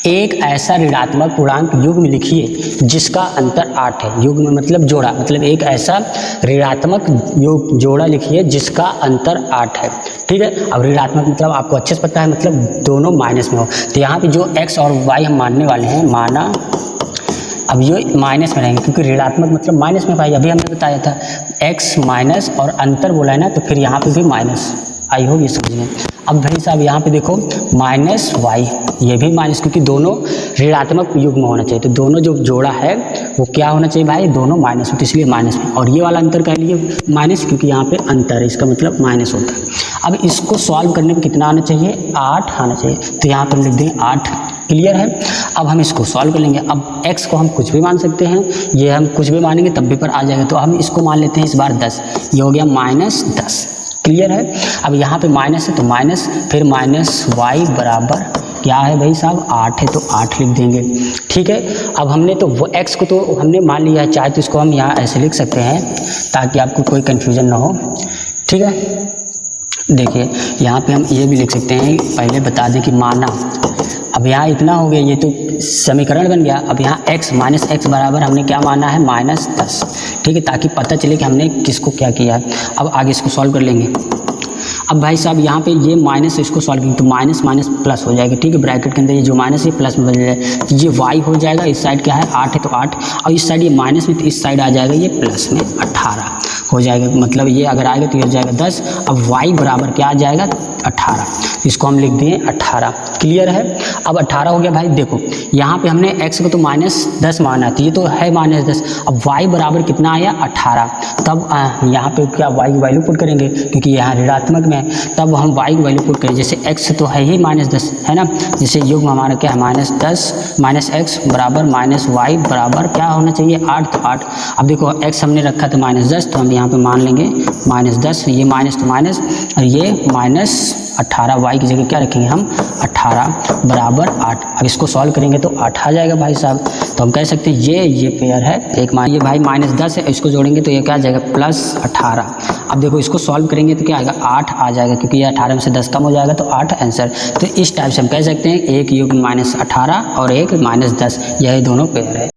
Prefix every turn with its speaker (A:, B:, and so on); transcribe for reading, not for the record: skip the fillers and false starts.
A: एक ऐसा ऋणात्मक पूर्णांक युग्म लिखिए जिसका अंतर 8 है। युग्म मतलब जोड़ा, मतलब एक ऐसा ऋणात्मक जोड़ा लिखिए जिसका अंतर 8 है। ठीक है, अब ऋणात्मक मतलब आपको अच्छे से पता है, मतलब दोनों माइनस में हो। तो यहाँ पे जो x और y हम मानने वाले हैं, माना अब ये माइनस में रहेंगे क्योंकि ऋणात्मक मतलब माइनस में भाई, अभी हमने बताया था x माइनस और अंतर बोला है ना, तो फिर यहाँ पे भी माइनस। आई होप ये समझ में। अब भाई साहब यहाँ पे देखो माइनस y, ये भी माइनस, क्योंकि दोनों ऋणात्मक युग्म होना चाहिए। तो दोनों जो जोड़ा है वो क्या होना चाहिए भाई, दोनों माइनस हो, तो इसलिए माइनस में। और ये वाला अंतर कह लिए माइनस, क्योंकि यहाँ पे अंतर है, इसका मतलब माइनस होता है। अब इसको सॉल्व करने में कितना आना चाहिए, 8 आना चाहिए। तो यहाँ पर हम लिख देंगे 8। क्लियर है। अब हम इसको सॉल्व कर लेंगे। अब x को हम कुछ भी मान सकते हैं, ये हम कुछ भी मानेंगे तब भी पर आ जाएगा। तो हम इसको मान लेते हैं इस बार 10, ये हो गया -10। क्लियर है। अब यहाँ पे माइनस है तो माइनस, फिर -y बराबर क्या है भाई साहब, 8 है, तो 8 लिख देंगे। ठीक है। अब हमने तो वो x को तो हमने मान लिया है, चाहे तो इसको हम यहाँ ऐसे लिख सकते हैं ताकि आपको कोई कन्फ्यूजन ना हो। ठीक है, देखिए यहाँ पे हम ये भी लिख सकते हैं, पहले बता दें कि माना। अब यहाँ इतना हो गया, ये तो समीकरण बन गया। अब यहाँ x -x बराबर हमने क्या माना है, -10। ठीक है, ताकि पता चले कि हमने किसको क्या किया है। अब आगे इसको सॉल्व कर लेंगे। अब भाई साहब यहाँ पे ये माइनस, इसको सॉल्व करेंगे तो माइनस माइनस प्लस हो जाएगा। ठीक है, ब्रैकेट के अंदर ये जो माइनस है प्लस में बदल जाएगा। तो ये y हो जाएगा, इस साइड क्या है 8 है तो 8, और इस साइड ये माइनस में, तो इस साइड आ जाएगा ये प्लस में 18 हो जाएगा। मतलब ये अगर आएगा तो ये हो जाएगा 10। अब y बराबर क्या आ जाएगा, 18। इसको हम लिख दिए 18। क्लियर है। अब 18 हो गया भाई। देखो यहाँ पे हमने x को तो -10 माना, तो ये तो है -10। अब y बराबर कितना आया, 18। तब यहाँ पे क्या y की वैल्यू पुट करेंगे, क्योंकि यहाँ ऋणात्मक में, तब हम y की वैल्यू पुट करें। जैसे x तो है ही -10 है ना, जैसे युग्म हमारा क्या है -10 -x बराबर -y बराबर क्या होना चाहिए, 8, तो 8। अब देखो x हमने रखा था -10, तो हम यहाँ पे मान लेंगे -10, ये माइनस तो माइनस, और ये -18, y की जगह क्या रखेंगे हम 18 बराबर 8। अब इसको सॉल्व करेंगे तो 8 आ जाएगा भाई साहब। तो हम कह सकते हैं ये पेयर है एक, ये भाई -10 है, इसको जोड़ेंगे तो ये क्या आ जाएगा +18। अब देखो इसको सॉल्व करेंगे तो क्या आएगा, 8 आ जाएगा, क्योंकि ये 18 में से 10 कम हो जाएगा तो 8 आंसर। तो इस टाइप से हम कह सकते हैं एक युग्म -18 और एक -10, यही दोनों पेयर है।